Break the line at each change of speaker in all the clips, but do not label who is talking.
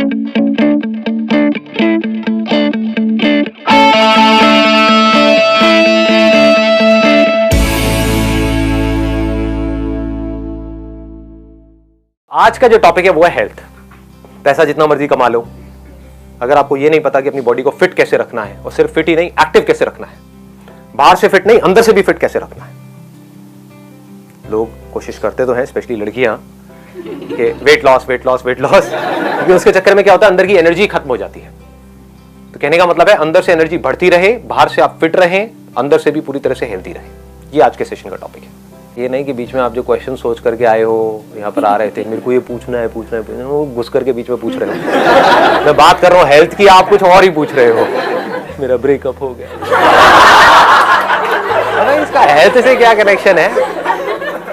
आज का जो टॉपिक है वो है हेल्थ। पैसा जितना मर्जी कमा लो, अगर आपको ये नहीं पता कि अपनी बॉडी को फिट कैसे रखना है, और सिर्फ फिट ही नहीं एक्टिव कैसे रखना है, बाहर से फिट नहीं अंदर से भी फिट कैसे रखना है। लोग कोशिश करते तो हैं, स्पेशली लड़कियां, कि weight loss weight loss weight loss, क्योंकि उसके चक्कर में क्या होता है, अंदर की एनर्जी खत्म हो जाती है। तो कहने का मतलब है अंदर से एनर्जी बढ़ती रहे, बाहर से आप फिट रहें, अंदर से भी पूरी तरह से हेल्थी रहें। ये आज के सेशन का टॉपिक है। ये नहीं कि बीच में आप जो क्वेश्चन सोच करके आए हो, यहाँ पर आ रहे थे मेरे को ये पूछना है वो घुस करके बीच में पूछ रहे हो। मैं बात कर रहा हूँ हेल्थ की, आप कुछ और ही पूछ रहे हो। मेरा ब्रेकअप हो गया, अरे इसका हेल्थ से क्या कनेक्शन है?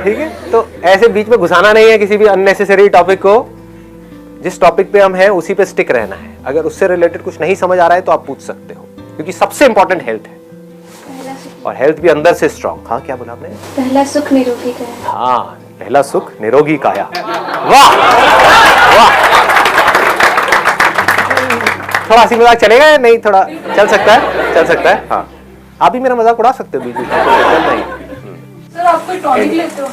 ठीक है, तो ऐसे बीच में घुसाना नहीं है किसी भी अननेसेसरी टॉपिक को। जिस टॉपिक पे हम हैं उसी पे स्टिक रहना है। अगर उससे रिलेटेड कुछ नहीं समझ आ रहा है तो आप पूछ सकते हो, क्योंकि सबसे इंपॉर्टेंट हेल्थ है, और हेल्थ भी अंदर से स्ट्रांग। हाँ, क्या बोला आपने?
पहला सुख निरोगी काया।
हाँ, पहला सुख निरोगी काया। वाह वाह, थोड़ा हंसी मजाक चलेगा या नहीं? थोड़ा चल सकता है, चल सकता है। हाँ, आप भी मेरा मजाक उड़ा सकते हो बीच बीच में, नहीं।
सर आप कोई टॉनिक लेते हो?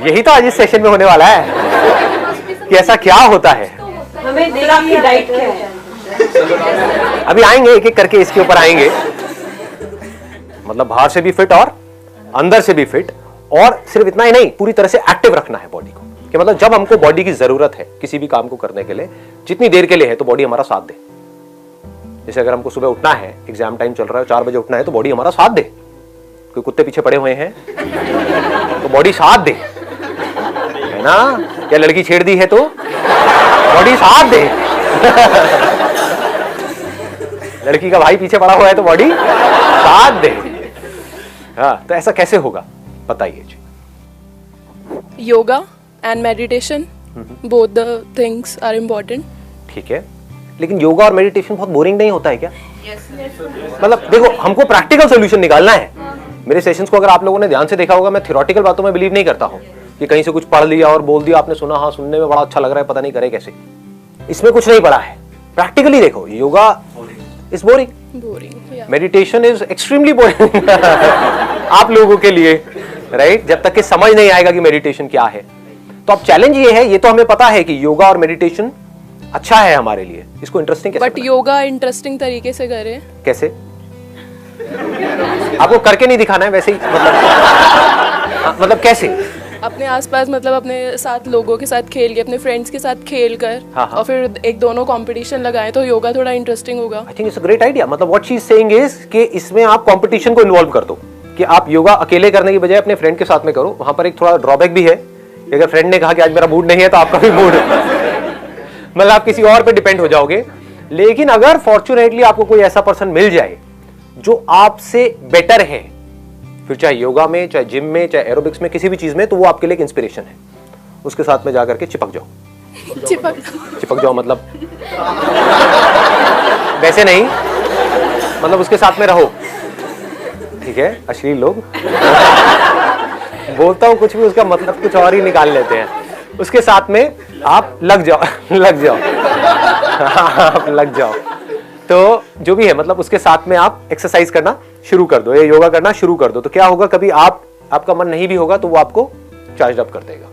यही तो आज इस सेशन में होने वाला है कि ऐसा क्या होता है।
हमें देखिए आपकी डाइट क्या है।
अभी आएंगे, एक एक करके इसके ऊपर आएंगे। मतलब बाहर से भी फिट और अंदर से भी फिट, और सिर्फ इतना ही नहीं, पूरी तरह से एक्टिव रखना है बॉडी को। कि मतलब जब हमको बॉडी की जरूरत है किसी भी काम को करने के लिए, जितनी देर के लिए है, तो बॉडी हमारा साथ दे। जैसे अगर हमको सुबह उठना है, एग्जाम टाइम चल रहा है, 4 बजे उठना है, तो बॉडी हमारा साथ दे। कोई कुत्ते पीछे पड़े हुए हैं तो बॉडी साथ दे, है ना? क्या लड़की छेड़ दी है तो बॉडी साथ दे। लड़की का भाई पीछे पड़ा हुआ है तो बॉडी साथ दे। हाँ, तो ऐसा कैसे होगा बताइए जी।
Yoga and meditation, both the things are important.
ठीक है, लेकिन योगा और मेडिटेशन बहुत बोरिंग नहीं होता है क्या? मतलब देखो, हमको प्रैक्टिकल सोल्यूशन निकालना है। मेरे सेशंस को अगर आप लोगों ने ध्यान से देखा होगा, मैं थ्योरेटिकल बातों में बिलीव नहीं करता हूँ कि कहीं से कुछ पढ़ लिया और बोल दिया, आपने सुना, हाँ सुनने में बड़ा अच्छा लग रहा है, पता नहीं करे कैसे। इसमें कुछ नहीं पड़ा है। प्रैक्टिकली देखो, yoga is boring, meditation is extremely boring आप लोगों के लिए, राइट? जब तक कि समझ नहीं आएगा कि मेडिटेशन क्या है। तो अब चैलेंज ये है, ये तो हमें पता है कि योगा और मेडिटेशन अच्छा है हमारे लिए, इसको इंटरेस्टिंग कैसे?
बट योगा इंटरेस्टिंग तरीके से करें।
कैसे? आपको करके नहीं दिखाना है वैसे ही, मतलब कैसे?
अपने आसपास, मतलब अपने साथ लोगों के साथ खेल के, अपने फ्रेंड्स के साथ खेल कर,
हाँ।
और फिर एक दोनों कंपटीशन लगाएं तो योगा थोड़ा इंटरेस्टिंग होगा।
I think it's a great idea. मतलब what she is saying is कि इसमें आप कंपटीशन को इन्वॉल्व कर दो, कि आप योगा अकेले करने की बजाय अपने फ्रेंड के साथ में करो। वहां पर एक थोड़ा ड्रॉबैक भी है, अगर फ्रेंड ने कहा कि आज मेरा मूड नहीं है, तो आपका भी मूड मतलब आप किसी और पे डिपेंड हो जाओगे। लेकिन अगर फॉर्चुनेटली आपको कोई ऐसा पर्सन मिल जाए जो आपसे बेटर है, फिर चाहे योगा में, चाहे जिम में, चाहे एरोबिक्स में, किसी भी चीज में, तो वो आपके लिए एक इंस्पिरेशन है। उसके साथ में जाकर के चिपक जाओ। चिपक जाओ मतलब वैसे नहीं, मतलब उसके साथ में रहो। ठीक है, अश्लील लोग बोलता हूं कुछ भी, उसका मतलब कुछ और ही निकाल लेते हैं। उसके साथ में आप लग जाओ लग जाओ आप लग जाओ। तो जो भी है, मतलब उसके साथ में आप एक्सरसाइज करना शुरू कर दो, या योगा करना शुरू कर दो। तो क्या होगा, कभी आपका मन नहीं भी होगा तो वो आपको चार्ज अप कर देगा।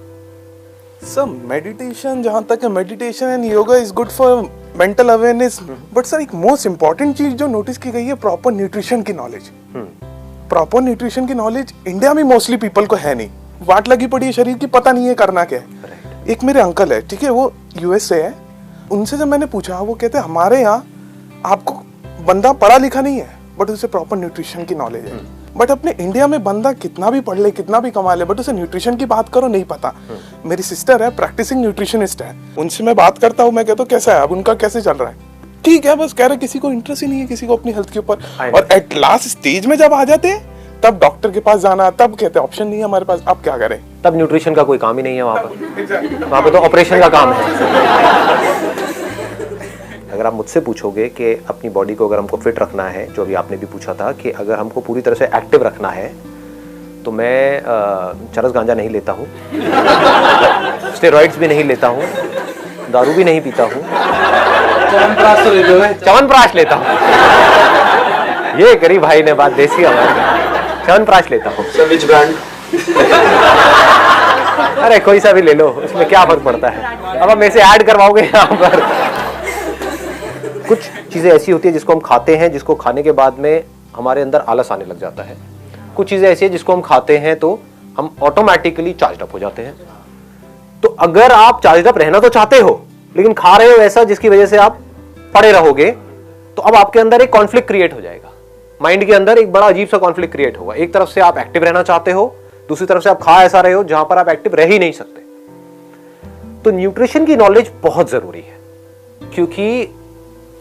सर मेडिटेशन, जहां तक है, meditation and yoga is good for mental awareness, but sir एक मोस्ट इंपॉर्टेंट चीज जो नोटिस की गई है, प्रॉपर न्यूट्रिशन की नॉलेज। प्रॉपर न्यूट्रिशन की नॉलेज इंडिया में मोस्टली पीपल को है नहीं। वाट लगी पड़ी है शरीर की, पता नहीं है करना क्या है। एक मेरे अंकल है, ठीक है, वो यूएस से है। उनसे जब मैंने पूछा, वो कहते हैं हमारे यहाँ आपको बंदा पढ़ा लिखा नहीं है, बट उसे प्रॉपर न्यूट्रिशन की नॉलेज है। बट अपने इंडिया में बंदा कितना भी पढ़ ले, कितना भी कमा ले, बट उसे न्यूट्रिशन की बात करो नहीं पता। मेरी सिस्टर है, प्रैक्टिसिंग न्यूट्रिशनिस्ट है, उनसे मैं बात करता हूँ, मैं कहता हूँ कैसा है अब उनका, कैसे चल रहा है? ठीक है, बस कह रहे किसी को इंटरेस्ट ही नहीं है, किसी को अपनी हेल्थ के ऊपर। और एट लास्ट स्टेज में जब आ जाते हैं, तब डॉक्टर के पास जाना, तब कहते हैं ऑप्शन नहीं है हमारे पास, अब क्या करें?
तब न्यूट्रिशन का कोई काम ही नहीं है वहां पर। वहां पर तो ऑपरेशन का काम है। अगर आप मुझसे पूछोगे कि अपनी बॉडी को अगर हमको फिट रखना है, जो अभी आपने भी पूछा था कि अगर हमको पूरी तरह से एक्टिव रखना है, तो मैं चरस गांजा नहीं लेता हूँ, स्टेरॉइड्स भी नहीं लेता हूँ, दारू भी नहीं पीता हूँ,
च्यवनप्राश तो लेते हो?
च्यवनप्राश लेता हूँ। ये करी भाई ने बात देसी हमारी, च्यवनप्राश लेता हूँ।
Which brand?
अरे कोई सा भी ले लो, उसमें क्या फर्क पड़ता है। अब हम ऐसे ऐड करवाओगे यहाँ पर। कुछ चीजें ऐसी होती है जिसको हम खाते हैं, जिसको खाने के बाद में हमारे अंदर आलस आने लग जाता है। कुछ चीजें ऐसी है जिसको हम खाते हैं तो हम ऑटोमेटिकली चार्ज अप हो जाते हैं। तो अगर आप चार्ज अप रहना तो चाहते हो, लेकिन खा रहे हो ऐसा जिसकी वजह से आप पड़े रहोगे, तो अब आपके अंदर एक कॉन्फ्लिक्ट क्रिएट हो जाएगा। माइंड के अंदर एक बड़ा अजीब सा कॉन्फ्लिक्ट क्रिएट होगा। एक तरफ से आप एक्टिव रहना चाहते हो, दूसरी तरफ से आप खा ऐसा रहे हो जहां पर आप एक्टिव रह ही नहीं सकते। तो न्यूट्रिशन की नॉलेज बहुत जरूरी है, क्योंकि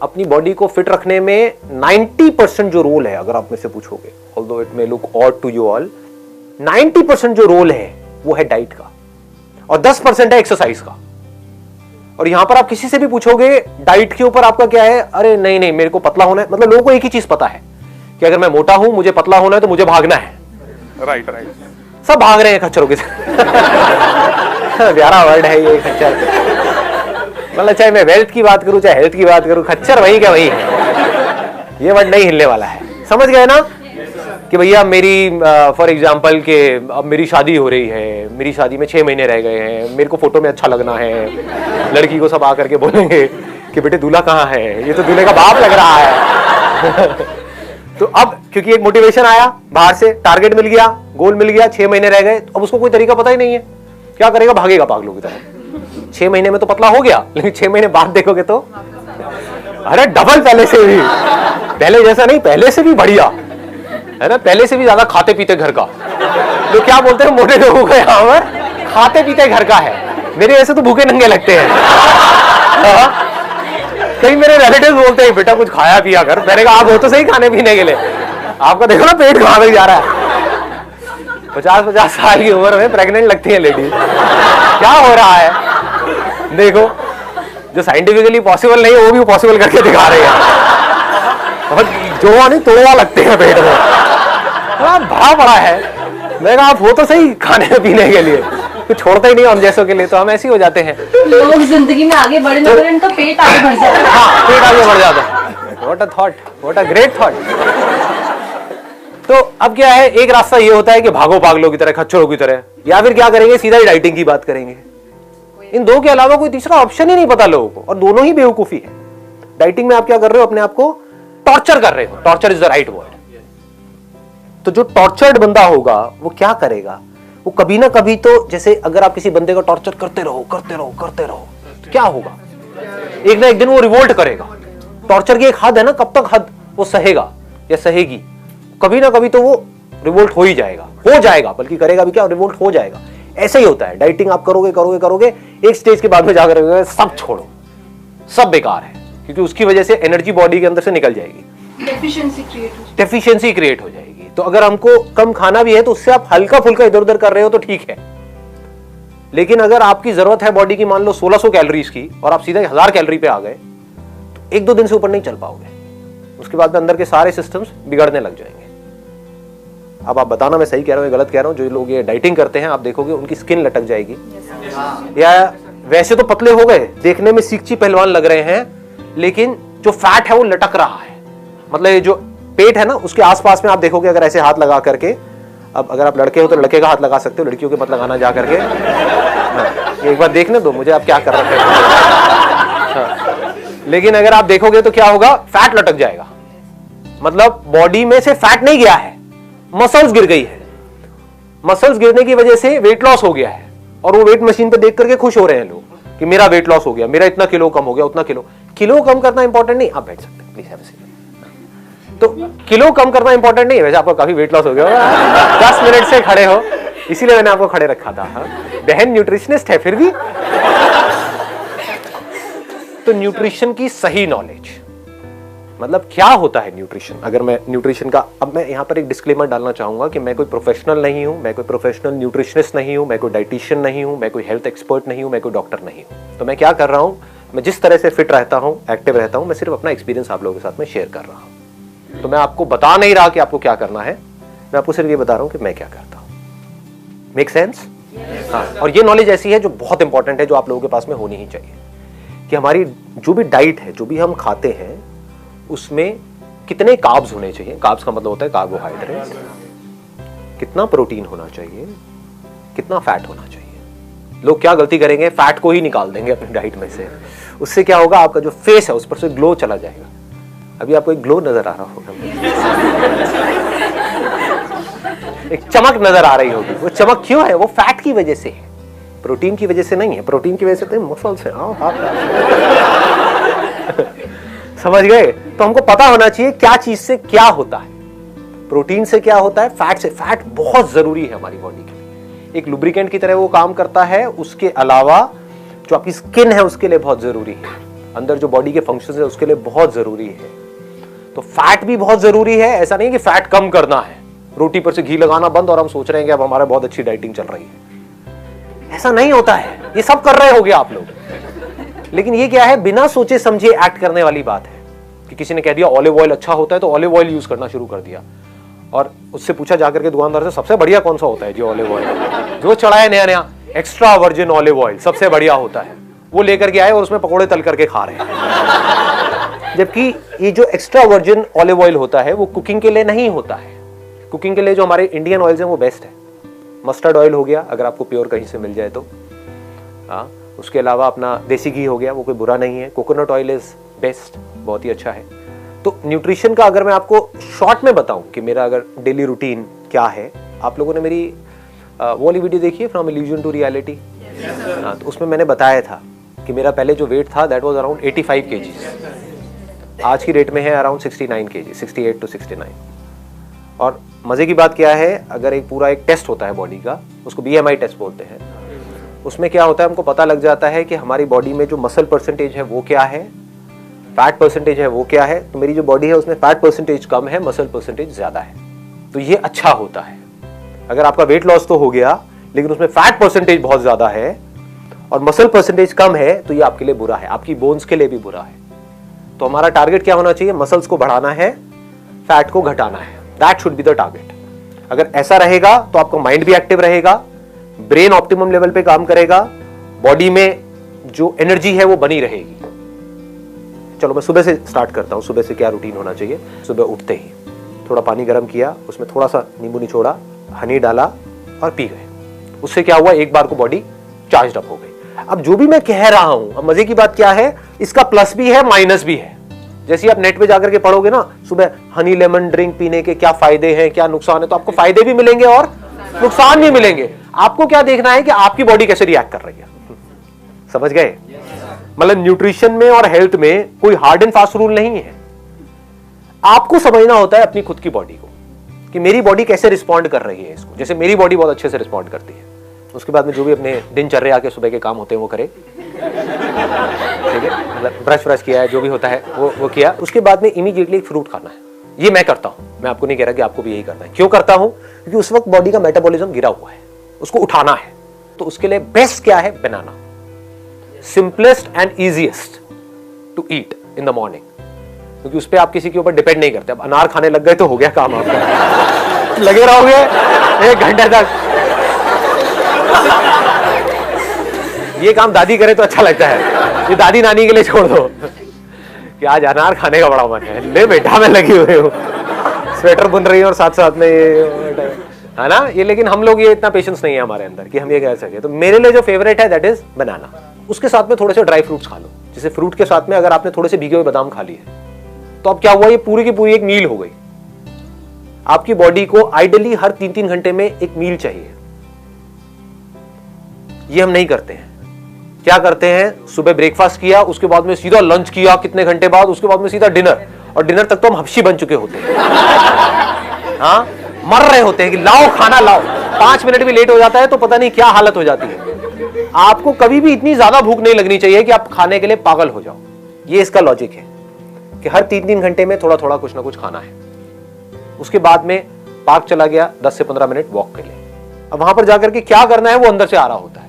अपनी बॉडी को फिट रखने में 90% जो रोल है, अगर आप में से पूछोगे, although it may look odd to you all, 90% जो रोल है वो है डाइट का और 10% है एक्सरसाइज का। और यहां पर आप किसी से भी पूछोगे डाइट के ऊपर आपका क्या है, अरे नहीं नहीं मेरे को पतला होना है। मतलब लोगों को एक ही चीज पता है कि अगर मैं मोटा हूं, मुझे पतला होना है, तो मुझे भागना है।
राइट राइट,
सब भाग रहे हैं खच्चरों की तरह। प्यारा वर्ड है ये खच्चर। मतलब चाहे मैं वेल्थ की बात करूं, चाहे हेल्थ की बात करूं, खच्चर वही क्या वही है। ये वर्ड नहीं हिलने वाला है। समझ गए ना कि भैया मेरी फॉर एग्जाम्पल के अब मेरी शादी हो रही है, मेरी शादी में 6 महीने रह गए हैं, मेरे को फोटो में अच्छा लगना है। लड़की को सब आकर के बोलेंगे कि बेटे दूल्हा कहाँ है, ये तो दूल्हे का बाप लग रहा है। तो अब क्योंकि एक मोटिवेशन आया बाहर से, टारगेट मिल गया, गोल मिल गया, 6 महीने रह गए, अब उसको कोई तरीका पता ही नहीं है, क्या करेगा, भागेगा पागलों की तरह। 6 महीने में तो पतला हो गया, लेकिन 6 महीने बाद देखोगे तो अरे डबल पहले से भी, पहले जैसा नहीं, पहले से भी बढ़िया है ना, पहले से भी ज्यादा खाते पीते घर का। तो क्या बोलते हैं मोटे लोगों को यहाँ पर, खाते पीते घर का है। मेरे ऐसे तो भूखे नंगे लगते हैं। कई मेरे रिलेटिव बोलते हैं बेटा कुछ खाया पिया कर। मैंने कहा आप हो तो सही खाने पीने के लिए, आपका देखो ना पेट कहां तक जा रहा है। 50-50 साल की उम्र में प्रेग्नेंट लगती है लेडीज, क्या हो रहा है देखो। जो साइंटिफिकली पॉसिबल नहीं है वो भी पॉसिबल करके दिखा रहे हैं। और जोड़ा नहीं तोड़वा लगते हैं पेट में, भरा पड़ा है। मैं कहा आप हो तो सही खाने पीने के लिए, कुछ छोड़ता ही नहीं हम जैसों के लिए, तो हम ऐसे ही हो जाते हैं।
लोग जिंदगी में आगे बढ़े ना बढ़े, उनका पेट आगे बढ़ जाता है।
हाँ, पेट आगे बढ़ जाता है। What a thought, what a great thought. तो अब क्या है, एक रास्ता ये होता है कि भागो पागलों की तरह, खच्चरों की तरह, या फिर क्या करेंगे, सीधा ही डाइटिंग की बात करेंगे। इन दो के अलावा कोई तीसरा ऑप्शन ही नहीं पता लोगों को, और दोनों ही बेवकूफी है। डाइटिंग में आप क्या कर रहे हो, अपने आप को टॉर्चर कर रहे हो। Torture is the right word. तो जो टॉर्चर्ड बंदा होगा वो क्या करेगा, वो कभी ना कभी तो, जैसे अगर आप किसी बंदे का टॉर्चर करते रहो करते रहो करते रहो, तो क्या होगा, एक ना एक दिन वो रिवोल्ट करेगा। टॉर्चर की एक हद है ना, कब तक हद वो सहेगा या सहेगी, कभी ना कभी तो वो रिवोल्ट हो ही जाएगा, हो जाएगा, बल्कि करेगा भी क्या, रिवोल्ट हो जाएगा। ऐसे ही होता है, डाइटिंग आप करोगे करोगे करोगे, एक स्टेज के बाद में जाकर सब छोड़ो, सब बेकार है, क्योंकि उसकी वजह से एनर्जी बॉडी के अंदर से निकल जाएगी, डेफिशिएंसी क्रिएट हो जाएगी। तो अगर हमको कम खाना भी है तो उससे आप हल्का फुल्का इधर उधर कर रहे हो तो ठीक है, लेकिन अगर आपकी जरूरत है बॉडी की मान लो 1600 कैलोरीज की, और आप सीधे 1000 कैलोरी पे आ गए, तो 1-2 दिन से ऊपर नहीं चल पाओगे। उसके बाद में अंदर के सारे सिस्टम्स बिगड़ने लग जाएंगे। अब आप बताना मैं सही कह रहा हूँ या गलत कह रहा हूँ। जो लोग ये डाइटिंग करते हैं आप देखोगे उनकी स्किन लटक जाएगी, या वैसे तो पतले हो गए, देखने में सीखची पहलवान लग रहे हैं, लेकिन जो फैट है वो लटक रहा है। मतलब ये जो पेट है ना, उसके आसपास में आप देखोगे, अगर ऐसे हाथ लगा करके, अब अगर आप लड़के हो तो लड़के का हाथ लगा सकते हो, लड़कियों के मत लगाना जा करके। हाँ, एक बार देखने दो मुझे आप क्या कर रहे हैं। हाँ, लेकिन अगर आप देखोगे तो क्या होगा, फैट लटक जाएगा। मतलब बॉडी में से फैट नहीं गया है, मसल्स गिर गई है। मसल्स गिरने की वजह से वेट लॉस हो गया है, और वो वेट मशीन पे देख करके खुश हो रहे हैं लोग कि मेरा वेट लॉस हो गया, मेरा इतना किलो कम हो गया, उतना किलो। किलो कम करना इंपॉर्टेंट नहीं, आप बैठ सकते हैं प्लीज, हैव अ सीट। तो किलो कम करना इंपॉर्टेंट नहीं है, वैसे आपको काफी वेट लॉस हो गया, 10 मिनट से खड़े हो, इसीलिए मैंने आपको खड़े रखा था। हाँ? बहन न्यूट्रिशनिस्ट है फिर भी। तो न्यूट्रिशन की सही नॉलेज, मतलब क्या होता है न्यूट्रिशन। अगर मैं न्यूट्रिशन का, अब मैं यहां पर एक डिस्क्लेमर डालना चाहूंगा कि मैं कोई प्रोफेशनल नहीं हूं, मैं कोई प्रोफेशनल न्यूट्रिशनिस्ट नहीं हूं, मैं कोई डाइटिशियन नहीं हूं, मैं कोई हेल्थ एक्सपर्ट नहीं हूं, मैं कोई डॉक्टर नहीं हूं। तो मैं क्या कर रहा हूं, मैं जिस तरह से फिट रहता हूं, एक्टिव रहता हूं, मैं सिर्फ अपना एक्सपीरियंस आप लोगों के साथ में शेयर कर रहा हूं। तो मैं आपको बता नहीं रहा कि आपको क्या करना है, मैं आपको सिर्फ ये बता रहा हूं कि मैं क्या करता हूं। Make sense? हाँ, और ये नॉलेज ऐसी है जो बहुत इंपॉर्टेंट है, जो आप लोगों के पास में होनी ही चाहिए। कि हमारी जो भी डाइट है, जो भी हम खाते हैं, उसमें कितने कार्ब्स होने चाहिए। कार्ब्स का मतलब होता है कार्बोहाइड्रेट, कितना प्रोटीन होना चाहिए, कितना फैट होना चाहिए। लोग क्या गलती करेंगे, फैट को ही निकाल देंगे अपनी डाइट में से। उससे क्या होगा, आपका जो फेस है उस पर से ग्लो चला जाएगा। अभी आपको एक ग्लो नजर आ रहा होगा, एक चमक नजर आ रही होगी। वो चमक क्यों है? वो फैट की वजह से है, प्रोटीन की वजह से नहीं है। प्रोटीन की वजह से तो मसल्स है। समझ गए? तो हमको पता होना चाहिए क्या चीज से क्या होता है, प्रोटीन से क्या होता है, फैट से। फैट बहुत जरूरी है हमारी बॉडी के लिए, एक लुब्रिकेंट की तरह वो काम करता है। उसके अलावा जो आपकी स्किन है उसके लिए बहुत जरूरी है, अंदर जो बॉडी के फंक्शंस है उसके लिए बहुत जरूरी है। तो फैट भी बहुत जरूरी है। ऐसा नहीं कि फैट कम करना है, रोटी पर से घी लगाना बंद और हम सोच रहे हैं कि अब हमारा बहुत अच्छी डाइटिंग चल रही है। ऐसा नहीं होता है। ये सब कर रहे होगे आप लोग, लेकिन ये क्या है, बिना सोचे समझे एक्ट करने वाली बात है। कि किसी ने कह दिया ऑलिव ऑयल अच्छा होता है तो ऑलिव ऑयल यूज करना शुरू कर दिया, और उससे पूछा जाकर के दुकानदार से सबसे बढ़िया कौन सा होता है जी ऑलिव ऑयल, जो चढ़ा है नया नया एक्स्ट्रा वर्जिन ऑलिव ऑयल सबसे बढ़िया होता है, वो लेकर के आए और उसमें पकोड़े तल करके खा रहे हैं। जबकि ये जो एक्स्ट्रा वर्जिन ऑलिव ऑयल होता है वो कुकिंग के लिए नहीं होता है। कुकिंग के लिए जो हमारे इंडियन ऑयल्स हैं वो बेस्ट है। मस्टर्ड ऑयल हो गया अगर आपको प्योर कहीं से मिल जाए तो, हाँ। उसके अलावा अपना देसी घी हो गया, वो कोई बुरा नहीं है। कोकोनट ऑयल इज बेस्ट, बहुत ही अच्छा है। तो न्यूट्रिशन का अगर मैं आपको शॉर्ट में बताऊं कि मेरा अगर डेली रूटीन क्या है, आप लोगों ने मेरी वो वाली वीडियो देखी है, फ्रॉम इल्यूजन टू रियलिटी। तो उसमें मैंने बताया था कि मेरा पहले जो वेट था दैट वाज अराउंड 85 kg, आज की डेट में है अराउंड 69 kg, 68 to 69। और मजे की बात क्या है, अगर एक पूरा एक टेस्ट होता है बॉडी का, उसको BMI टेस्ट बोलते हैं, उसमें क्या होता है, हमको पता लग जाता है कि हमारी बॉडी में जो मसल परसेंटेज है वो क्या है, फैट परसेंटेज है वो क्या है। तो मेरी जो बॉडी है उसमें फैट परसेंटेज कम है, मसल परसेंटेज ज्यादा है, तो ये अच्छा होता है। अगर आपका वेट लॉस तो हो गया लेकिन उसमें फैट परसेंटेज बहुत ज्यादा है और मसल परसेंटेज कम है, तो ये आपके लिए बुरा है, आपकी बोन्स के लिए भी बुरा है। तो हमारा टारगेट क्या होना चाहिए, मसल्स को बढ़ाना है, फैट को घटाना है। That should be the target. अगर ऐसा रहेगा तो आपका माइंड भी एक्टिव रहेगा, ब्रेन ऑप्टिमम लेवल पे काम करेगा, बॉडी में जो एनर्जी है वो बनी रहेगी। चलो मैं सुबह से स्टार्ट करता हूं, सुबह से क्या रूटीन होना चाहिए। सुबह उठते ही थोड़ा पानी गर्म किया, उसमें थोड़ा सा नींबू निचोड़ा, हनी डाला और पी गए। उससे क्या हुआ, एक बार को बॉडी चार्ज अप हो गई। अब जो भी मैं कह रहा हूं, अब मजे की बात क्या है, इसका प्लस भी है माइनस भी है। जैसे आप नेट पे जाकर के पढ़ोगे ना, सुबह हनी लेमन ड्रिंक पीने के क्या फायदे हैं, क्या नुकसान है, तो आपको फायदे भी मिलेंगे और नुकसान भी मिलेंगे। आपको क्या देखना है कि आपकी बॉडी कैसे रिएक्ट कर रही है। समझ गए? मतलब न्यूट्रिशन में और हेल्थ में कोई हार्ड एंड फास्ट रूल नहीं है। आपको समझना होता है अपनी खुद की बॉडी को कि मेरी बॉडी कैसे रिस्पॉन्ड कर रही है इसको। जैसे मेरी बॉडी बहुत अच्छे से रिस्पॉन्ड करती है, उसके बाद में जो भी अपने दिनचर्या के सुबह के काम होते हैं वो करे, ठीक है, मतलब ब्रश किया है, जो भी होता है वो किया। उसके बाद में इमीडिएटली एक फ्रूट खाना है। ये मैं करता हूं, मैं आपको नहीं कह रहा कि आपको भी यही करना है। क्यों करता हूं? क्योंकि उस वक्त बॉडी का मेटाबॉलिज्म गिरा हुआ है, उसको उठाना है। तो उसके लिए बेस्ट क्या है, banana. Simplest and easiest to eat in the morning, क्योंकि उस पर आप किसी के ऊपर डिपेंड नहीं करते। अब अनार खाने लग गए तो हो गया काम आपका। लगे रहोगे 1 घंटे तक, ये काम दादी करे तो अच्छा लगता है, ये दादी नानी के लिए छोड़ दो कि आज अनार खाने का बड़ा मन है, ले बेटा मैं लगी हुई हूँ, स्वेटर बुन रही हूँ और साथ साथ में ये है ना ये। लेकिन हम लोग ये इतना पेशेंस नहीं है हमारे अंदर कि हम ये कह सके। तो मेरे लिए जो फेवरेट है दैट इज बनाना। उसके साथ में थोड़े से ड्राई फ्रूट्स खा लो। जैसे फ्रूट के साथ में अगर आपने थोड़े से भीगे हुए बादाम खा लिए तो अब क्या हुआ, ये पूरी की पूरी एक मील हो गई। आपकी बॉडी को आइडियली हर 3-3 घंटे में एक मील चाहिए। ये हम नहीं करते हैं। क्या करते हैं, सुबह ब्रेकफास्ट किया, उसके बाद में सीधा लंच किया, कितने घंटे बाद, उसके बाद में सीधा डिनर, और डिनर तक तो हम हफ्शी बन चुके होते हैं। हाँ, मर रहे होते हैं कि लाओ खाना लाओ। 5 मिनट भी लेट हो जाता है तो पता नहीं क्या हालत हो जाती है। आपको कभी भी इतनी ज्यादा भूख नहीं लगनी चाहिए कि आप खाने के लिए पागल हो जाओ। ये इसका लॉजिक है कि हर 3-3 घंटे में थोड़ा थोड़ा कुछ ना कुछ खाना है। उसके बाद में पार्क चला गया 10 से 15 मिनट वॉक के लिए। अब वहां पर जाकर के क्या करना है वो अंदर से आ रहा होता है।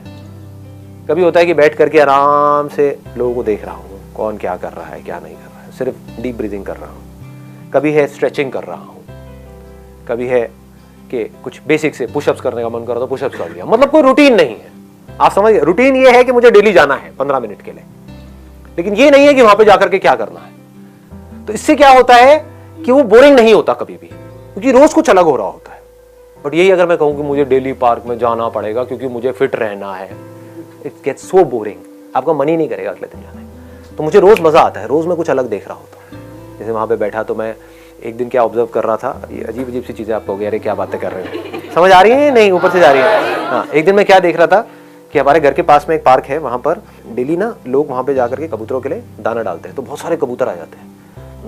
कभी होता है कि बैठ करके आराम से लोगों को देख रहा हूं, कौन क्या कर रहा है क्या नहीं कर रहा है, सिर्फ डीप ब्रीदिंग कर रहा हूं। कभी है स्ट्रेचिंग कर रहा हूं, कभी है कि कुछ बेसिक से पुशअप्स करने का मन कर रहा तो पुशअप्स कर लिया। मतलब कोई रूटीन नहीं है। आप समझ गए? रूटीन ये है कि मुझे डेली जाना है 15 मिनट के लिए। लेकिन ये नहीं है कि वहां पे जाकर के क्या करना है। तो इससे क्या होता है कि वो बोरिंग नहीं होता कभी भी, क्योंकि रोज कुछ अलग हो रहा होता है। बट यही अगर मैं कहूं कि मुझे डेली पार्क में जाना पड़ेगा क्योंकि मुझे फिट रहना है, इट गेट्स सो बोरिंग, आपका मन ही नहीं करेगा अगले दिन जाने। तो मुझे रोज मजा आता है, रोज मैं कुछ अलग देख रहा होता हूँ। जैसे वहां पे बैठा तो मैं एक दिन क्या ऑब्जर्व कर रहा था, ये अजीब अजीब सी चीजें आपको हो गया, अरे क्या बातें कर रहे हैं, समझ आ रही है नहीं, ऊपर से जा रही है। हाँ, एक दिन मैं क्या देख रहा था कि हमारे घर के पास में एक पार्क है, वहां पर डेली ना लोग वहां पे जाकर के कबूतरों के लिए दाना डालते हैं, तो बहुत सारे कबूतर आ जाते हैं।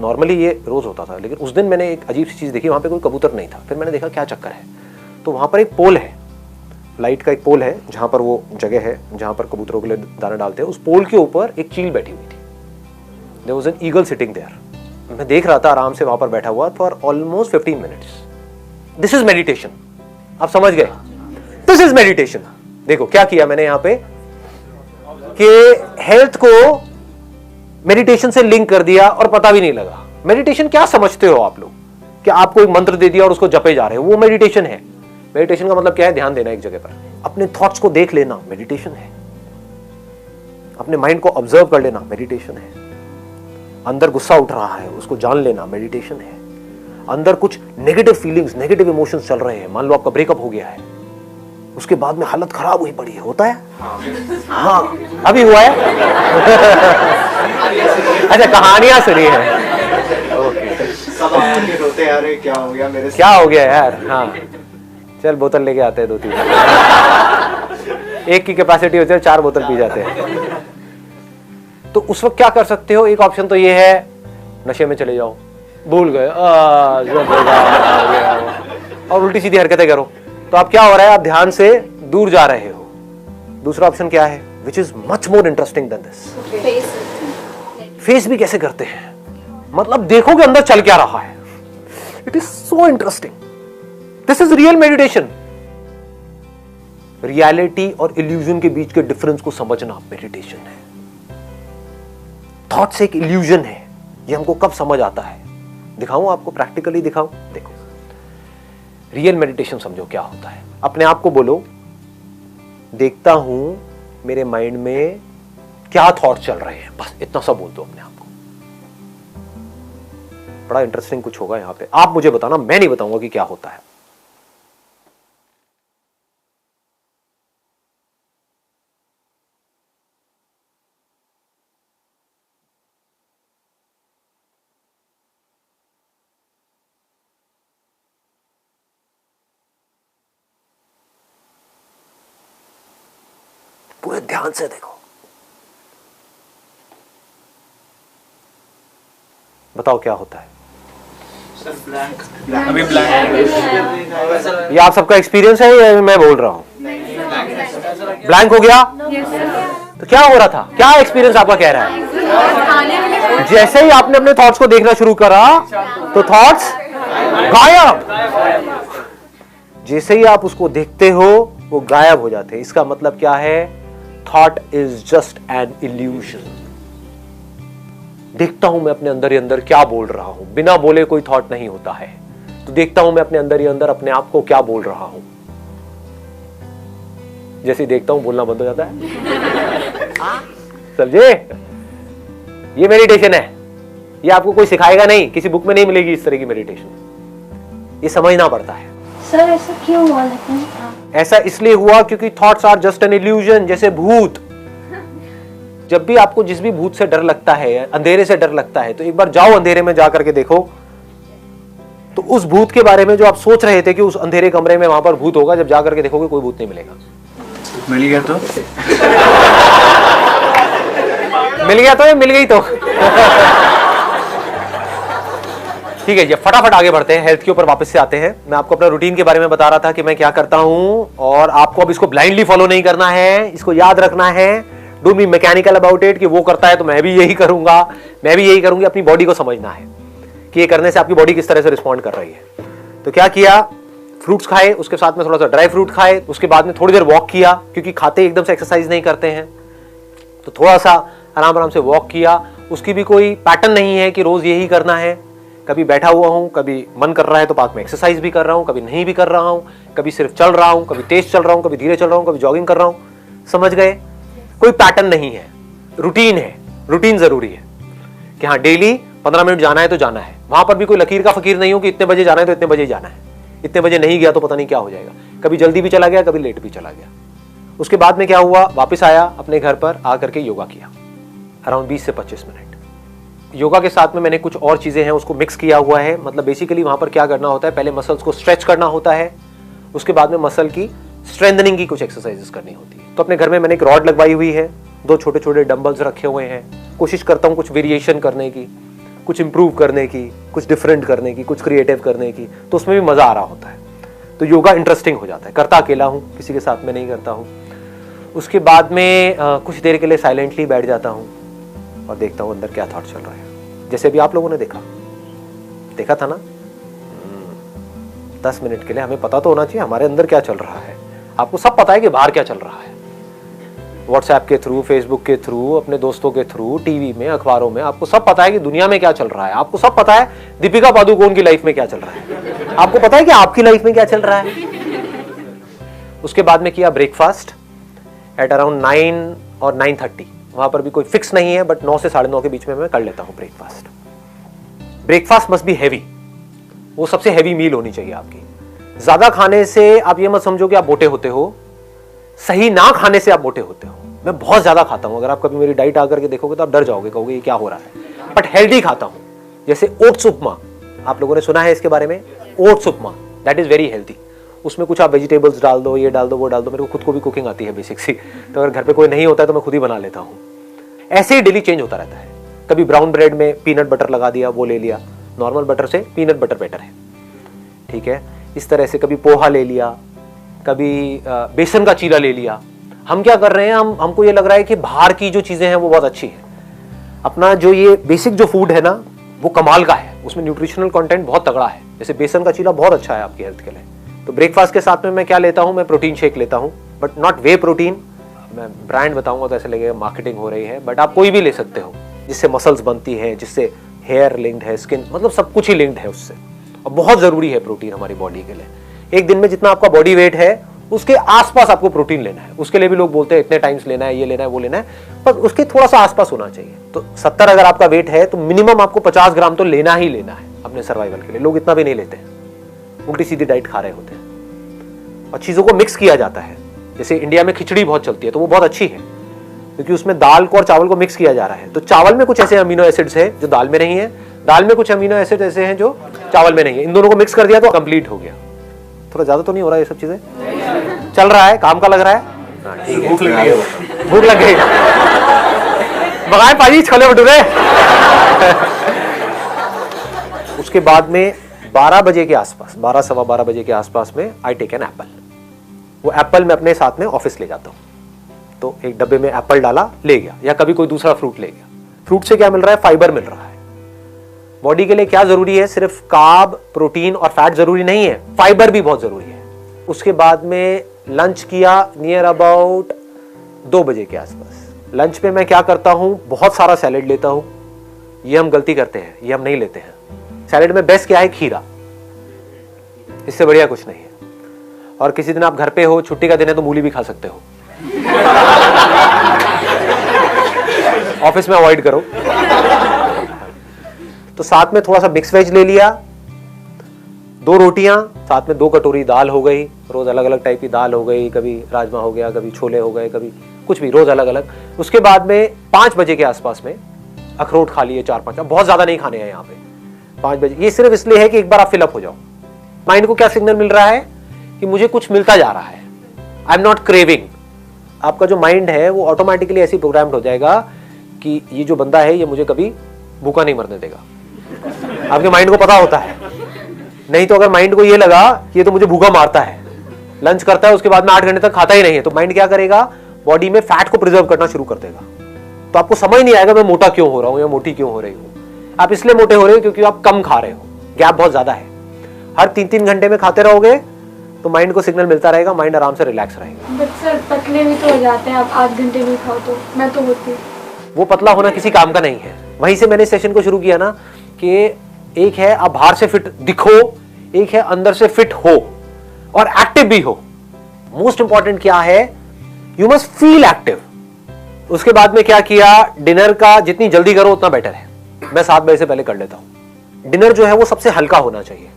नॉर्मली ये रोज होता था, लेकिन उस दिन मैंने एक अजीब सी चीज देखी, वहां पे कोई कबूतर नहीं था। फिर मैंने देखा क्या चक्कर है, तो वहां पर एक पोल है, लाइट का एक पोल है, जहां पर वो जगह है जहां पर कबूतरों के लिए दाना डालते हैं। उस पोल के ऊपर एक चील बैठी हुई थी, there was an eagle sitting there. मैं देख रहा था आराम से वहां पर बैठा हुआ for almost 15 minutes. This is meditation, आप समझ गए, दिस इज मेडिटेशन। देखो क्या किया मैंने यहां पे कि हेल्थ को मेडिटेशन से लिंक कर दिया और पता भी नहीं लगा। मेडिटेशन क्या समझते हो आप लोग, कि आपको एक मंत्र दे दिया और उसको जपे जा रहे हो, वो मेडिटेशन है। मेडिटेशन का मतलब क्या है, ध्यान देना एक जगह पर, अपने थॉट्स को देख लेना मेडिटेशन है, अपने माइंड को ऑब्जर्व कर लेना मेडिटेशन है, अंदर गुस्सा उठ रहा है उसको जान लेना मेडिटेशन है, अंदर कुछ नेगेटिव फीलिंग्स नेगेटिव इमोशंस चल रहे हैं, मान लो आपका ब्रेकअप हो गया है, उसके बाद में हालत खराब हुई पड़ी है, होता है, हाँ अभी हुआ है। अच्छा कहानियां सुनी है,
सब आके रोते यार ये क्या हो गया मेरे साथ?
क्या हो गया यार, हाँ चल बोतल लेके आते हैं 2-3, एक की कैपेसिटी होती है 4 बोतल पी जाते हैं। तो उस वक्त क्या कर सकते हो, एक ऑप्शन तो ये है नशे में चले जाओ, भूल गए और उल्टी सीधी हरकतें करो, तो आप क्या हो रहा है, आप ध्यान से दूर जा रहे हो। दूसरा ऑप्शन क्या है, which is much more interesting than this, face भी कैसे करते हैं, मतलब देखो कि अंदर चल क्या रहा है, it is so interesting. This is real meditation. Reality और इल्यूजन के बीच के डिफरेंस को समझना मेडिटेशन है। थॉट्स एक इल्यूजन है, ये हमको कब समझ आता है, दिखाऊं आपको, प्रैक्टिकली दिखाऊं। देखो रियल मेडिटेशन समझो क्या होता है। अपने आप को बोलो, देखता हूं मेरे माइंड में क्या थॉट चल रहे हैं, बस इतना सा बोल दो अपने आप को। बड़ा इंटरेस्टिंग कुछ होगा यहां पे, आप मुझे बताना, मैं नहीं बताऊंगा कि क्या होता है। पूरे ध्यान से देखो, बताओ क्या होता है।
सर ब्लैंक, अभी ब्लैंक।
ये आप सबका एक्सपीरियंस है या मैं बोल रहा हूं? ब्लैंक हो गया, तो क्या हो रहा था, क्या एक्सपीरियंस आपका कह रहा है? जैसे ही आपने अपने थॉट्स को देखना शुरू करा तो थॉट्स गायब, जैसे ही आप उसको देखते हो वो गायब हो जाते हैं। इसका मतलब क्या है, thought is just an illusion. देखता हूं मैं अपने अंदर ही अंदर क्या बोल रहा हूं, बिना बोले कोई थॉट नहीं होता है, तो देखता हूं मैं अपने अंदर ही अंदर अपने आप को क्या बोल रहा हूं। जैसे देखता हूं बोलना बंद हो जाता है। समझे, ये मेडिटेशन है, ये आपको कोई सिखाएगा नहीं, किसी बुक में नहीं मिलेगी इस तरह की मेडिटेशन, ये समझना पड़ता है।
सर ऐसा क्यों हुआ, लेकिन
ऐसा इसलिए हुआ क्योंकि thoughts are just an illusion. जैसे भूत, जब भी आपको जिस भी भूत से डर लगता है, अंधेरे से डर लगता है, तो एक बार जाओ अंधेरे में जा करके देखो, तो उस भूत के बारे में जो आप सोच रहे थे कि उस अंधेरे कमरे में वहां पर भूत होगा, जब जा करके देखोगे कोई भूत नहीं मिलेगा।
मिल गया तो
मिल गया तो, मिल गई तो। ठीक है, ये फटाफट आगे बढ़ते हैं, हेल्थ के ऊपर वापस से आते हैं। मैं आपको अपना रूटीन के बारे में बता रहा था कि मैं क्या करता हूं, और आपको अब इसको ब्लाइंडली फॉलो नहीं करना है, इसको याद रखना है। Don't be mechanical about it कि वो करता है तो मैं भी यही करूंगा, मैं भी यही करूंगी। अपनी बॉडी को समझना है कि ये करने से आपकी बॉडी किस तरह से रिस्पॉन्ड कर रही है। तो क्या किया, फ्रूट्स खाए, उसके साथ में थोड़ा सा ड्राई फ्रूट खाए, उसके बाद में थोड़ी देर वॉक किया, क्योंकि खाते एकदम से एक्सरसाइज नहीं करते हैं, तो थोड़ा सा आराम आराम से वॉक किया। उसकी भी कोई पैटर्न नहीं है कि रोज यही करना है, कभी बैठा हुआ हूं, कभी मन कर रहा है तो पार्क में एक्सरसाइज भी कर रहा हूं, कभी नहीं भी कर रहा हूं, कभी सिर्फ चल रहा हूं, कभी तेज चल रहा हूं, कभी धीरे चल रहा हूं, कभी जॉगिंग कर रहा हूं। समझ गए, कोई पैटर्न नहीं है, रूटीन है। रूटीन जरूरी है कि हाँ डेली 15 मिनट जाना है तो जाना है। वहां पर भी कोई लकीर का फकीर नहीं हो कि इतने बजे जाना है तो इतने बजे जाना है, इतने बजे नहीं गया तो पता नहीं क्या हो जाएगा। कभी जल्दी भी चला गया, कभी लेट भी चला गया। उसके बाद में क्या हुआ, वापस आया अपने घर पर आकर के योगा किया अराउंड 20 से 25 मिनट। योगा के साथ में मैंने कुछ और चीजें हैं उसको मिक्स किया हुआ है। मतलब बेसिकली वहां पर क्या करना होता है, पहले मसल्स को स्ट्रेच करना होता है, उसके बाद में मसल की स्ट्रेंथनिंग की कुछ एक्सरसाइजेस करनी होती है। तो अपने घर में मैंने एक रॉड लगवाई हुई है, 2 छोटे छोटे डंबल्स रखे हुए हैं। कोशिश करता हूँ कुछ वेरिएशन करने की, कुछ इंप्रूव करने की, कुछ डिफरेंट करने की, कुछ क्रिएटिव करने की, तो उसमें भी मजा आ रहा होता है। तो योगा इंटरेस्टिंग हो जाता है। करता अकेला हूँ, किसी के साथ में नहीं करता हूँ। उसके बाद में कुछ देर के लिए साइलेंटली बैठ जाता हूँ और देखता हूँ अंदर क्या थॉट चल रहा है। जैसे अभी आप लोगों ने देखा था ना, 10 मिनट के लिए हमें पता तो होना चाहिए हमारे अंदर क्या चल रहा है। आपको सब पता है कि बाहर क्या चल रहा है, व्हाट्सएप के थ्रू, फेसबुक के थ्रू, अपने दोस्तों के थ्रू, टीवी में, अखबारों में, आपको सब पता है कि दुनिया में क्या चल रहा है। आपको सब पता है दीपिका पादुकोण की लाइफ में क्या चल रहा है, आपको पता है कि आपकी लाइफ में क्या चल रहा है। उसके बाद में किया ब्रेकफास्ट एट अराउंड 9 और 9:30। वहां पर भी कोई फिक्स नहीं है, बट 9 से 9:30 के बीच में मैं कर लेता हूं breakfast. Breakfast must be heavy, वो सबसे हैवी मील होनी चाहिए आपकी। ज्यादा खाने से आप ये मत समझो कि आप मोटे होते हो, सही ना खाने से आप मोटे होते हो। मैं बहुत ज्यादा खाता हूं, अगर आप कभी मेरी डाइट आकर के देखोगे तो आप डर जाओगे, कहोगे ये क्या हो रहा है। बट हेल्दी खाता हूं, जैसे ओट्स उपमा, आप लोगों ने सुना है इसके बारे में, oats upma, that is very healthy. उसमें कुछ आप वेजिटेबल्स डाल दो, ये डाल दो, वो डाल दो। मेरे को खुद को भी कुकिंग आती है बेसिक सी, तो अगर घर पे कोई नहीं होता है तो मैं खुद ही बना लेता हूँ। ऐसे ही डेली चेंज होता रहता है। कभी ब्राउन ब्रेड में पीनट बटर लगा दिया, वो ले लिया, नॉर्मल बटर से पीनट बटर बेटर है, ठीक है। इस तरह से कभी पोहा ले लिया, कभी बेसन का चीला ले लिया। हम क्या कर रहे हैं, हमको ये लग रहा है कि बाहर की जो चीजें हैं वो बहुत अच्छी है। अपना जो ये बेसिक जो फूड है ना, वो कमाल का है, उसमें न्यूट्रिशनल कंटेंट बहुत तगड़ा है। जैसे बेसन का चीला बहुत अच्छा है आपकी हेल्थ के लिए। तो ब्रेकफास्ट के साथ में मैं क्या लेता हूँ, मैं प्रोटीन शेक लेता हूँ, बट नॉट वे प्रोटीन। मैं ब्रांड बताऊंगा तो ऐसे लगेगा मार्केटिंग हो रही है, बट आप कोई भी ले सकते हो, जिससे मसल्स बनती है, जिससे हेयर लिंक्ड है, स्किन, मतलब सब कुछ ही लिंक्ड है उससे। और बहुत जरूरी है प्रोटीन हमारी बॉडी के लिए। एक दिन में जितना आपका बॉडी वेट है उसके आसपास आपको प्रोटीन लेना है। उसके लिए भी लोग बोलते हैं इतने टाइम्स लेना है, ये लेना है, वो लेना है, पर उसके थोड़ा सा आसपास होना चाहिए। तो 70 अगर आपका वेट है तो मिनिमम आपको 50 ग्राम तो लेना ही लेना है अपने सर्वाइवल के लिए। लोग इतना भी नहीं लेते हैं, उल्टी सीधी डाइट खा रहे होते हैं। और चीजों को मिक्स किया जाता है। जैसे इंडिया में खिचड़ी बहुत चलती है, तो वो बहुत अच्छी है क्योंकि उसमें दाल को और चावल को मिक्स किया जा रहा है। तो चावल में कुछ ऐसे अमीनो एसिड्स है जो दाल में नहीं है, दाल में कुछ अमीनो एसिड ऐसे हैं जो चावल में नहीं है। इन दोनों को मिक्स कर दिया तो कंप्लीट हो गया। थोड़ा ज्यादा तो नहीं हो रहा है ये सब चीजें, चल रहा है, काम का लग रहा है। ठीक है,
भूख लग गई है,
भूख लग गई, मंगाए पाजी छोले भटूरे। उसके बाद में 12 बजे के आसपास, 12 सवा 12 बजे के आसपास में आई टेक एन एप्पल। वो एप्पल मैं अपने साथ में ऑफिस ले जाता हूँ, तो एक डब्बे में एप्पल डाला, ले गया, या कभी कोई दूसरा फ्रूट ले गया। फ्रूट से क्या मिल रहा है, फाइबर मिल रहा है। बॉडी के लिए क्या जरूरी है, सिर्फ कार्ब, प्रोटीन और फैट जरूरी नहीं है, फाइबर भी बहुत जरूरी है। उसके बाद में लंच किया नियर अबाउट 2 बजे के आसपास। लंच पे मैं क्या करता हूं, बहुत सारा सैलेड लेता हूं। ये हम गलती करते हैं, ये हम नहीं लेते हैं। सैलेड में बेस्ट क्या है, खीरा, इससे बढ़िया कुछ नहीं है। और किसी दिन आप घर पे हो, छुट्टी का दिन है, तो मूली भी खा सकते हो। ऑफिस में अवॉइड करो। तो साथ में थोड़ा सा मिक्स वेज ले लिया, 2 रोटियां, साथ में 2 कटोरी दाल हो गई। रोज अलग अलग टाइप की दाल हो गई, कभी राजमा हो गया, कभी छोले हो गए, कभी कुछ भी, रोज अलग अलग। उसके बाद में 5 बजे के आसपास में अखरोट खा लिए 4-5, बहुत ज्यादा नहीं खाने हैं यहाँ पे। 5 बजे, ये सिर्फ इसलिए है कि एक बार आप फिलअप हो जाओ। माइंड को क्या सिग्नल मिल रहा है कि मुझे कुछ मिलता जा रहा है, आई एम नॉट क्रेविंग। आपका जो माइंड है वो ऑटोमेटिकली ऐसी प्रोग्राम्ड हो जाएगा कि ये जो बंदा है ये मुझे कभी भूखा नहीं मरने देगा। आपके माइंड को पता होता है। नहीं तो अगर माइंड को ये लगा कि ये तो मुझे भूखा मारता है, लंच करता है उसके बाद में 8 घंटे तक खाता ही नहीं है, तो माइंड क्या करेगा, बॉडी में फैट को प्रिजर्व करना शुरू कर देगा। तो आपको समझ नहीं आएगा मैं मोटा क्यों हो रहा हूं या मोटी क्यों हो रही हूं। आप इसलिए मोटे हो रहे हो क्योंकि आप कम खा रहे हो, गैप बहुत ज्यादा है। हर 3-3 घंटे में खाते रहोगे तो माइंड को सिग्नल मिलता रहेगा, माइंड आराम से रिलैक्स रहेगा।
बट सर पतले भी तो हो जाते हैं, आप 8 घंटे भी खाओ तो। मैं तो होती,
वो पतला होना किसी काम का नहीं है। वहीं से मैंने सेशन को शुरू किया ना कि एक है आप बाहर से फिट दिखो, एक है अंदर से फिट हो और एक्टिव भी हो। मोस्ट इंपॉर्टेंट क्या है, यू मस्ट फील एक्टिव। उसके बाद में क्या किया, डिनर का जितनी जल्दी करो उतना बेटर है। मैं 7 बजे से पहले कर लेता हूं। डिनर जो है वो सबसे हल्का होना चाहिए।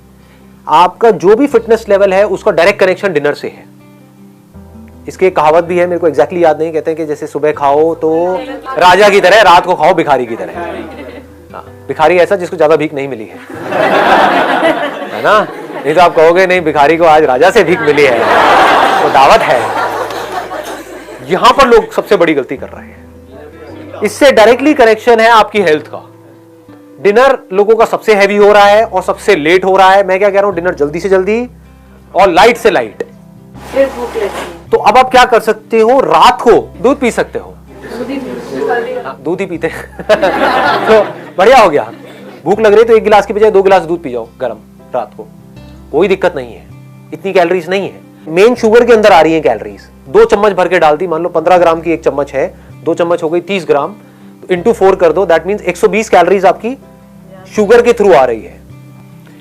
आपका जो भी फिटनेस लेवल है उसका डायरेक्ट कनेक्शन डिनर से है। इसकी एक कहावत भी है, मेरे को एग्जैक्टली याद नहीं, कहते हैं कि जैसे सुबह खाओ तो राजा की तरह, रात को खाओ भिखारी की तरह। हाँ, भिखारी ऐसा जिसको ज्यादा भीख नहीं मिली है ना? नहीं तो आप कहोगे नहीं भिखारी को आज राजा से भीख मिली है, तो दावत है। यहां पर लोग सबसे बड़ी गलती कर रहे हैं। इससे डायरेक्टली कनेक्शन है आपकी हेल्थ का। डिनर लोगों का सबसे हैवी हो रहा है और सबसे लेट हो रहा है। मैं क्या कह रहा हूं, डिनर जल्दी से जल्दी और लाइट से लाइट।
फिर भूख लगती है।
तो अब आप क्या कर सकते हो, रात को दूध पी सकते हो। दूध ही पीते तो बढ़िया हो गया। भूख लग रही तो 1 गिलास की बजाय 2 गिलास दूध पी जाओ गरम रात को, कोई दिक्कत नहीं है। इतनी कैलोरीज नहीं है। मेन शुगर के अंदर आ रही है कैलोरीज। 2 चम्मच भर के डाल दी, मान लो 15 ग्राम की 1 चम्मच है, 2 चम्मच हो गई 30 ग्राम, तो इंटू 4 कर दो, दैट मीन्स 120 कैलोरीज आपकी शुगर के थ्रू आ रही है।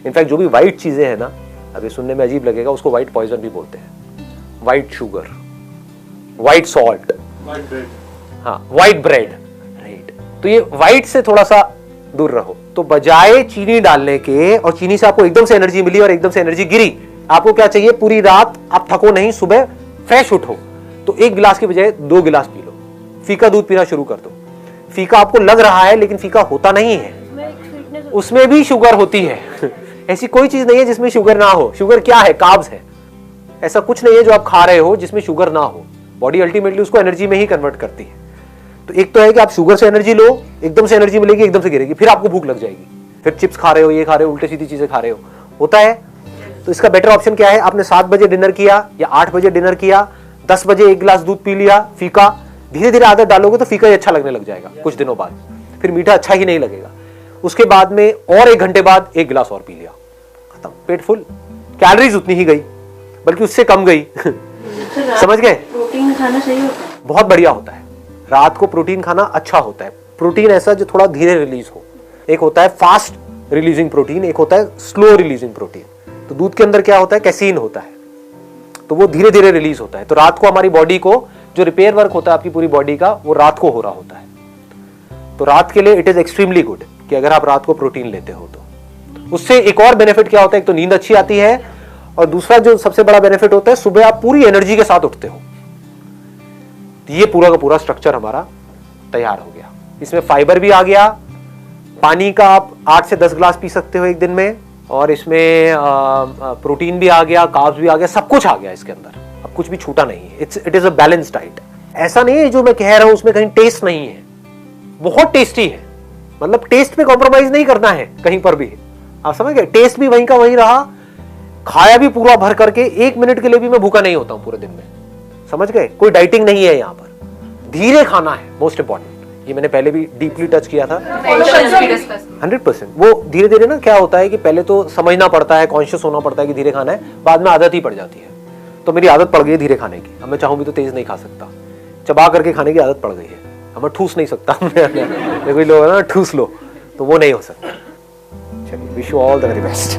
इनफैक्ट जो भी व्हाइट चीजें हैं ना, अभी सुनने में अजीब लगेगा, उसको व्हाइट पॉइजन भी बोलते हैं। व्हाइट शुगर, व्हाइट सॉल्ट, हाँ व्हाइट ब्रेड, राइट। तो ये व्हाइट से थोड़ा सा दूर रहो। तो बजाय चीनी डालने के, और चीनी से आपको एकदम से एनर्जी मिली और एकदम से एनर्जी गिरी, आपको क्या चाहिए, पूरी रात आप थको नहीं, सुबह फ्रेश उठो। तो 1 गिलास की बजाय 2 गिलास पी लो। फीका दूध पीना शुरू कर दो। फीका आपको लग रहा है लेकिन फीका होता नहीं है, उसमें भी शुगर होती है। ऐसी कोई चीज नहीं है जिसमें शुगर ना हो। शुगर क्या है, कार्ब्स है। ऐसा कुछ नहीं है जो आप खा रहे हो जिसमें शुगर ना हो। बॉडी अल्टीमेटली उसको एनर्जी में ही कन्वर्ट करती है। तो एक तो है कि आप शुगर से एनर्जी लो, एकदम से एनर्जी मिलेगी, एकदम से गिरेगी, फिर आपको भूख लग जाएगी, फिर चिप्स खा रहे हो, ये खा रहे हो, उल्टे सीधी चीजें खा रहे हो, होता है। तो इसका बेटर ऑप्शन क्या है, आपने 7 बजे डिनर किया या 8 बजे डिनर किया, 10 बजे 1 गिलास दूध पी लिया, फीका। धीरे धीरे आदत डालोगे तो फीका ही अच्छा लगने लग जाएगा कुछ दिनों बाद, फिर मीठा अच्छा ही नहीं लगेगा। उसके बाद में और 1 घंटे बाद 1 गिलास और पी लिया, खत्म, पेट फुल। कैलोरीज उतनी ही गई, बल्कि उससे कम गई। समझ गए?
प्रोटीन खाना सही होता है।
बहुत बढ़िया होता है। रात को प्रोटीन खाना अच्छा होता है। प्रोटीन ऐसा जो थोड़ा धीरे रिलीज हो। एक होता है फास्ट रिलीजिंग प्रोटीन, एक होता है स्लो रिलीजिंग प्रोटीन। तो दूध के अंदर क्या होता है, कैसीन होता है, तो वो धीरे धीरे रिलीज होता है। तो रात को हमारी बॉडी को जो रिपेयर वर्क होता है आपकी पूरी बॉडी का, वो रात को हो रहा होता है। तो रात के लिए इट इज एक्सट्रीमली गुड कि अगर आप रात को प्रोटीन लेते हो तो उससे एक और बेनिफिट क्या होता है, एक तो नींद अच्छी आती है, और दूसरा जो सबसे बड़ा बेनिफिट होता है, सुबह आप पूरी एनर्जी के साथ उठते हो। ये पूरा का पूरा स्ट्रक्चर हमारा तैयार हो गया। इसमें फाइबर भी आ गया, पानी का आप 8 से 10 गिलास पी सकते हो एक दिन में, और इसमें प्रोटीन भी आ गया, कार्ब्स भी आ गया, सब कुछ आ गया इसके अंदर। अब कुछ भी छूटा नहीं है। It is a balance diet. ऐसा नहीं है जो मैं कह रहा हूं उसमें कहीं टेस्ट नहीं है, बहुत टेस्टी है। मतलब टेस्ट पे कॉम्प्रोमाइज नहीं करना है कहीं पर भी, आप समझ गए? टेस्ट भी वहीं का वहीं रहा, खाया भी पूरा भर करके, 1 मिनट के लिए भी मैं भूखा नहीं होता हूं पूरे दिन में। समझ गए? कोई डाइटिंग नहीं है यहां पर। धीरे खाना है मोस्ट इंपॉर्टेंट। ये मैंने पहले भी डीपली टच किया था। 100%। वो धीरे धीरे ना क्या होता है कि पहले तो समझना पड़ता है, कॉन्शियस होना पड़ता है कि धीरे खाना है, बाद में आदत ही पड़ जाती है। तो मेरी आदत पड़ गई है धीरे खाने की। अब मैं चाहूं भी तो तेज नहीं खा सकता, चबा करके खाने की आदत पड़ गई है। अब मैं ठूस नहीं सकता। कोई लोग ना ठूस लो, तो वो नहीं हो सकता। चलिए, wish you all the very best.